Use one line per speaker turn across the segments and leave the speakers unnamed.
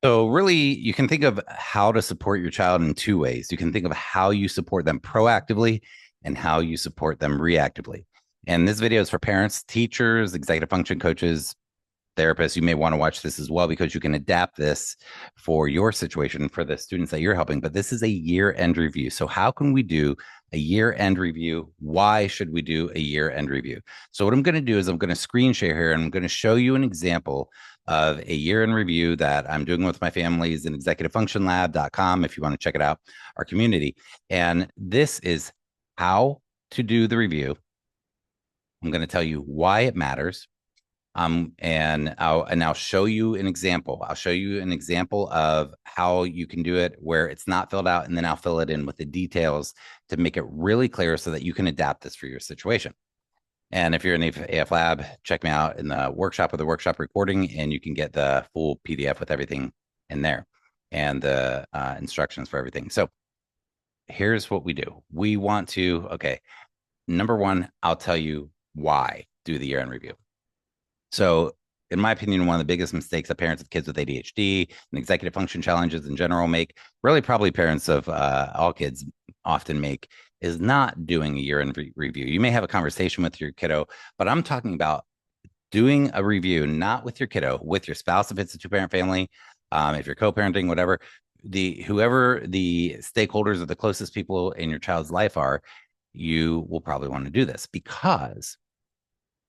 So really, you can think of how to support your child in two ways. You can think of how you support them proactively and how you support them reactively. And this video is for parents, teachers, executive function coaches, therapists. You may want to watch this as well because you can adapt this for your situation for the students that you're helping. But this is a year end review. So, how can we do a year end review? Why should we do a year end review? So, what I'm going to do is I'm going to screen share here and I'm going to show you an example of a year in review that I'm doing with my families in executivefunctionlab.com if you want to check it out, our community. And this is how to do the review. I'm going to tell you why it matters. And I'll show you an example. I'll show you an example of how you can do it where it's not filled out, and then I'll fill it in with the details to make it really clear so that you can adapt this for your situation. And if you're in the AF Lab, check me out in the workshop with the workshop recording, and you can get the full PDF with everything in there and the instructions for everything. So here's what we do. We want to, okay, number one, I'll tell you why do the year end review. So, in my opinion, one of the biggest mistakes that parents of kids with ADHD and executive function challenges in general make, really probably parents of all kids often make, is not doing a year in review. You may have a conversation with your kiddo, but I'm talking about doing a review, not with your kiddo, with your spouse if it's a two-parent family, if you're co-parenting, whatever. Whoever the stakeholders or the closest people in your child's life are, you will probably want to do this because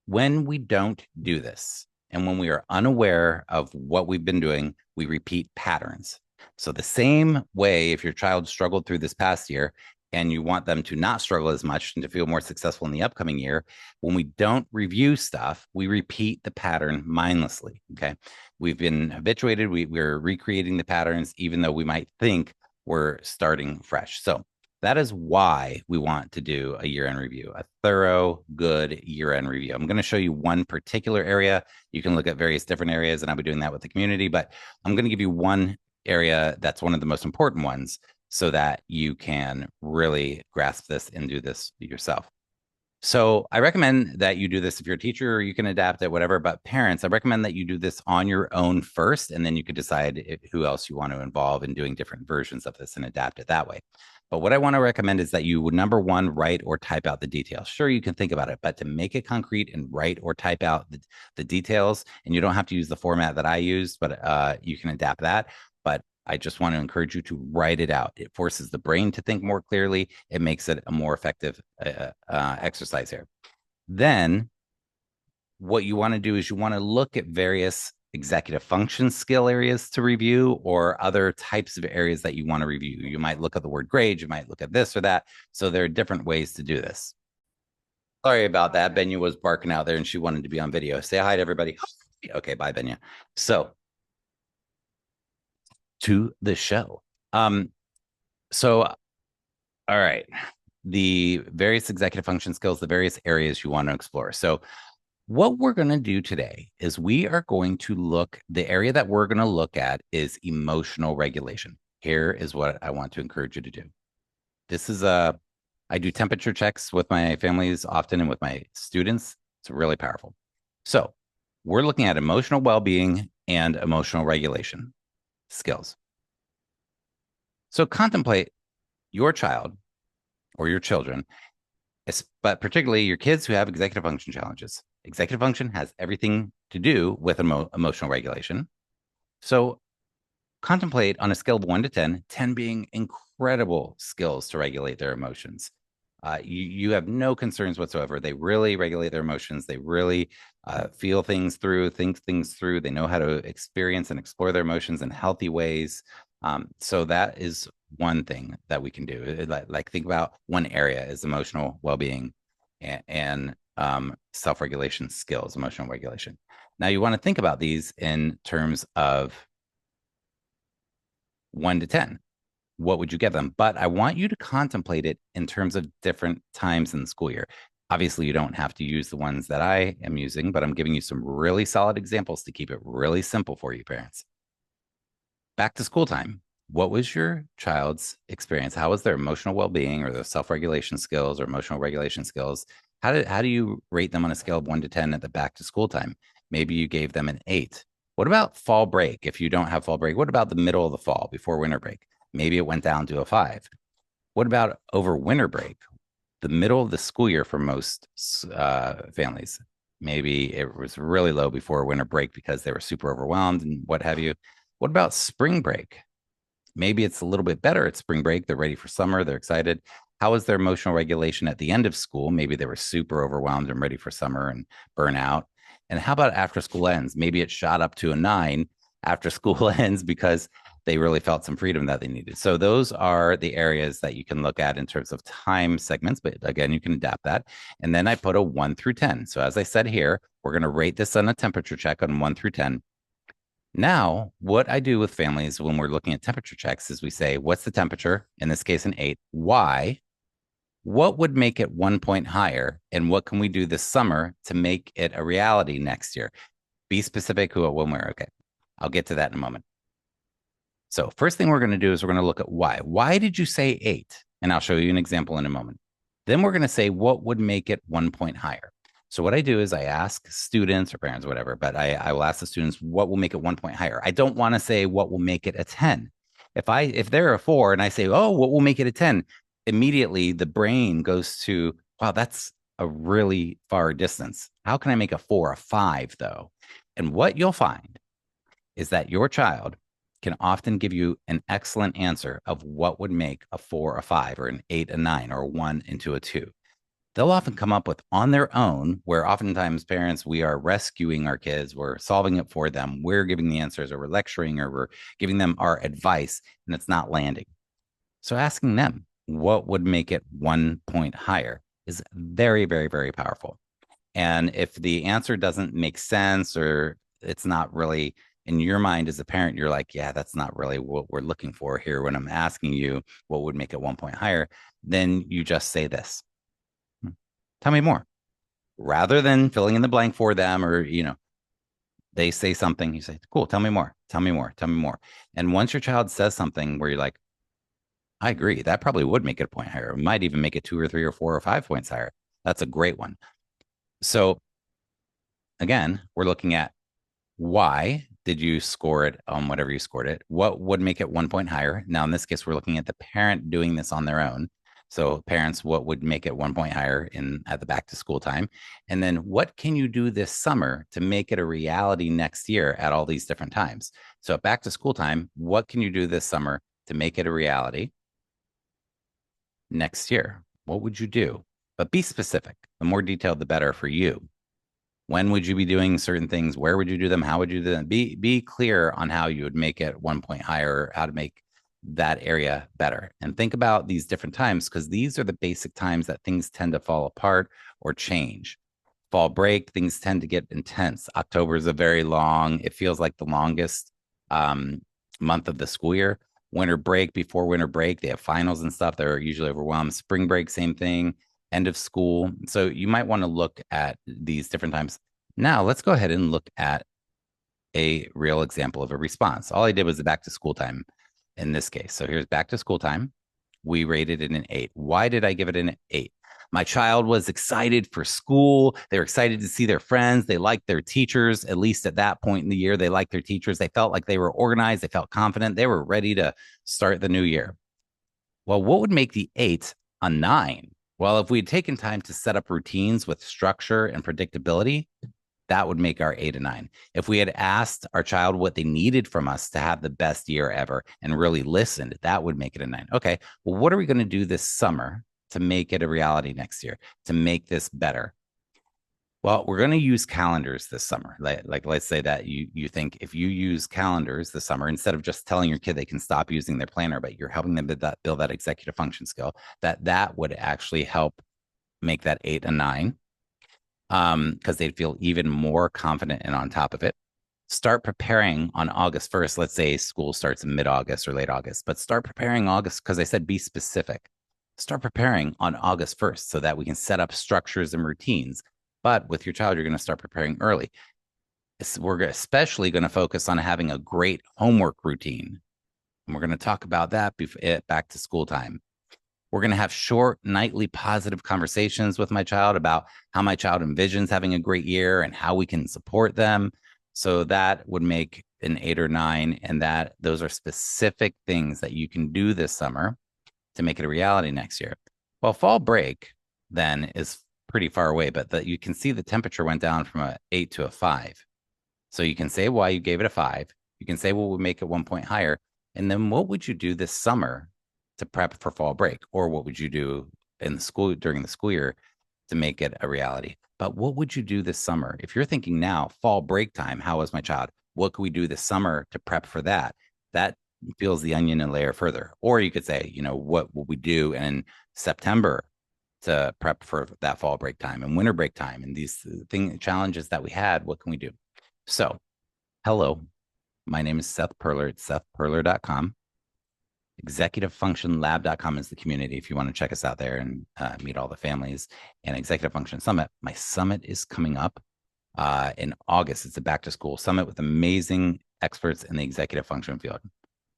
when we don't do this and when we are unaware of what we've been doing, we repeat patterns. So, the same way, if your child struggled through this past year and you want them to not struggle as much and to feel more successful in the upcoming year, when we don't review stuff, we repeat the pattern mindlessly. Okay. We've been habituated, we're recreating the patterns, even though we might think we're starting fresh. So, that is why we want to do a year-end review, a thorough, good year-end review. I'm going to show you one particular area. You can look at various different areas, and I'll be doing that with the community, but I'm going to give you one area that's one of the most important ones so that you can really grasp this and do this yourself. So I recommend that you do this if you're a teacher, or you can adapt it, whatever. But parents, I recommend that you do this on your own first, and then you could decide who else you want to involve in doing different versions of this and adapt it that way. But what I want to recommend is that you would, number one, write or type out the details. Sure, you can think about it, but to make it concrete and write or type out the details, and you don't have to use the format that I used, but you can adapt that. But I just want to encourage you to write it out. It forces the brain to think more clearly. It makes it a more effective exercise here. Then, what you want to do is you want to look at various executive function skill areas to review or other types of areas that you want to review. You might look at the word grade, you might look at this or that. So, there are different ways to do this. Sorry about that. Benya was barking out there and she wanted to be on video. Say hi to everybody. Okay, bye, Benya. So, to the show. So, all right, the various executive function skills, the various areas you want to explore. So, what we're going to do today is we are going to look, the area that we're going to look at is emotional regulation. Here is what I want to encourage you to do. This is I do temperature checks with my families often and with my students. It's really powerful. So, we're looking at emotional well being and emotional regulation skills. So, contemplate your child or your children, but particularly your kids who have executive function challenges. Executive function has everything to do with emotional regulation. So contemplate on a scale of 1 to 10, 10 being incredible skills to regulate their emotions. You have no concerns whatsoever. They really regulate their emotions. They really feel things through, think things through. They know how to experience and explore their emotions in healthy ways. So that is one thing that we can do. Like think about one area is emotional well-being and self-regulation skills, emotional regulation. Now you want to think about these in terms of 1 to 10. What would you give them? But I want you to contemplate it in terms of different times in the school year. Obviously, you don't have to use the ones that I am using, but I'm giving you some really solid examples to keep it really simple for you, parents. Back to school time. What was your child's experience? How was their emotional well-being or their self-regulation skills or emotional regulation skills? How do you rate them on a scale of 1 to 10 at the back to school time? Maybe you gave them an 8. What about fall break? If you don't have fall break, what about the middle of the fall before winter break? Maybe it went down to a 5. What about over winter break, the middle of the school year for most families? Maybe it was really low before winter break because they were super overwhelmed and what have you. What about spring break? Maybe it's a little bit better at spring break. They're ready for summer. They're excited. How was their emotional regulation at the end of school? Maybe they were super overwhelmed and ready for summer and burnout. And how about after school ends? Maybe it shot up to a 9 after school ends because they really felt some freedom that they needed. So those are the areas that you can look at in terms of time segments. But again, you can adapt that. And then I put a 1 through 10. So as I said here, we're going to rate this on a temperature check on 1 through 10. Now, what I do with families when we're looking at temperature checks is we say, what's the temperature? In this case, an 8. Why? What would make it 1 point higher? And what can we do this summer to make it a reality next year? Be specific who, when, where. Okay. I'll get to that in a moment. So, first thing we're going to do is we're going to look at why. Why did you say 8? And I'll show you an example in a moment. Then we're going to say what would make it 1 point higher. So what I do is I ask students or parents, whatever, but I will ask the students what will make it 1 point higher. I don't want to say what will make it a 10. If they're a 4 and I say, oh, what will make it a 10? Immediately the brain goes to, wow, that's a really far distance. How can I make a 4 a 5 though? And what you'll find is that your child can often give you an excellent answer of what would make a 4 a 5 or an 8 a 9 or a 1 into a 2. They'll often come up with on their own, where oftentimes parents, we are rescuing our kids, we're solving it for them, we're giving the answers, or we're lecturing, or we're giving them our advice, and it's not landing. So asking them what would make it 1 point higher is very, very, very powerful. And if the answer doesn't make sense or it's not really in your mind as a parent, you're like, yeah, that's not really what we're looking for here when I'm asking you what would make it 1 point higher, then you just say this. Tell me more. Rather than filling in the blank for them or, they say something, you say, cool, tell me more, tell me more, tell me more. And once your child says something where you're like, I agree, that probably would make it a point higher. It might even make it 2 or 3 or 4 or 5 points higher. That's a great one. So again, we're looking at why did you score it on whatever you scored it? What would make it 1 point higher? Now, in this case, we're looking at the parent doing this on their own. So parents, what would make it 1 point higher at the back to school time? And then what can you do this summer to make it a reality next year at all these different times? So at back to school time, what can you do this summer to make it a reality next year? What would you do? But be specific. The more detailed, the better for you. When would you be doing certain things? Where would you do them? How would you do them? Be clear on how you would make it 1 point higher, how to make that area better. And think about these different times because these are the basic times that things tend to fall apart or change. Fall break, things tend to get intense. October is a very long, it feels like the longest month of the school year. Winter break, before winter break, they have finals and stuff. They're usually overwhelmed. Spring break, same thing. End of school. So you might want to look at these different times. Now, let's go ahead and look at a real example of a response. All I did was the back to school time in this case. So here's back to school time. We rated it an 8. Why did I give it an 8? My child was excited for school. They were excited to see their friends. They liked their teachers, at least at that point in the year. They liked their teachers. They felt like they were organized. They felt confident. They were ready to start the new year. Well, what would make the 8 a 9? Well, if we'd taken time to set up routines with structure and predictability, that would make our 8 a 9. If we had asked our child what they needed from us to have the best year ever and really listened, that would make it a 9. Okay, well, what are we going to do this summer to make it a reality next year, to make this better? Well, we're going to use calendars this summer. Like let's say that you think if you use calendars this summer, instead of just telling your kid they can stop using their planner, but you're helping them build that executive function skill, that would actually help make that 8 a 9 because they'd feel even more confident and on top of it. Start preparing on August 1st. Let's say school starts in mid-August or late August, but start preparing August because I said be specific. Start preparing on August 1st so that we can set up structures and routines. But with your child, you're going to start preparing early. We're especially going to focus on having a great homework routine. And we're going to talk about that back to school time. We're going to have short nightly positive conversations with my child about how my child envisions having a great year and how we can support them. So that would make an 8 or 9. And those are specific things that you can do this summer to make it a reality next year. Well, fall break then is pretty far away, but you can see the temperature went down from a 8 to a 5. So you can say why you gave it a 5. You can say, well, we'll make it 1 point higher. And then what would you do this summer to prep for fall break? Or what would you do in the school during the school year to make it a reality? But what would you do this summer? If you're thinking now, fall break time, how was my child? What could we do this summer to prep for that? That peels the onion a layer further. Or you could say, what will we do in September to prep for that fall break time and winter break time and these challenges that we had? What can we do? So, hello, my name is Seth Perler at sethperler.com. ExecutiveFunctionLab.com is the community if you want to check us out there and meet all the families. And Executive Function Summit, my summit is coming up in August. It's a back to school summit with amazing experts in the executive function field.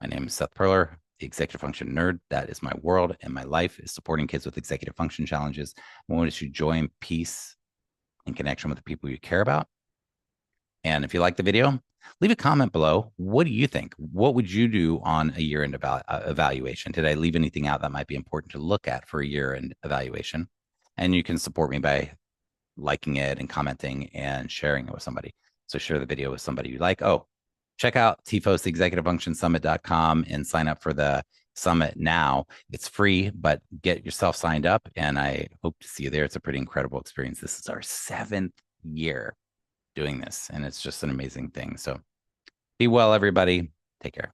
My name is Seth Perler, the executive function nerd. That is my world, and my life is supporting kids with executive function challenges. I want you joy and peace and connection with the people you care about. And if you like the video, leave a comment below. What do you think? What would you do on a year-end evaluation? Did I leave anything out that might be important to look at for a year-end evaluation? And you can support me by liking it and commenting and sharing it with somebody. So share the video with somebody you like. Oh, check out TFOS executivefunctionsummit.com and sign up for the summit now. It's free, but get yourself signed up, and I hope to see you there. It's a pretty incredible experience. This is our 7th year doing this, and it's just an amazing thing. So be well, everybody. Take care.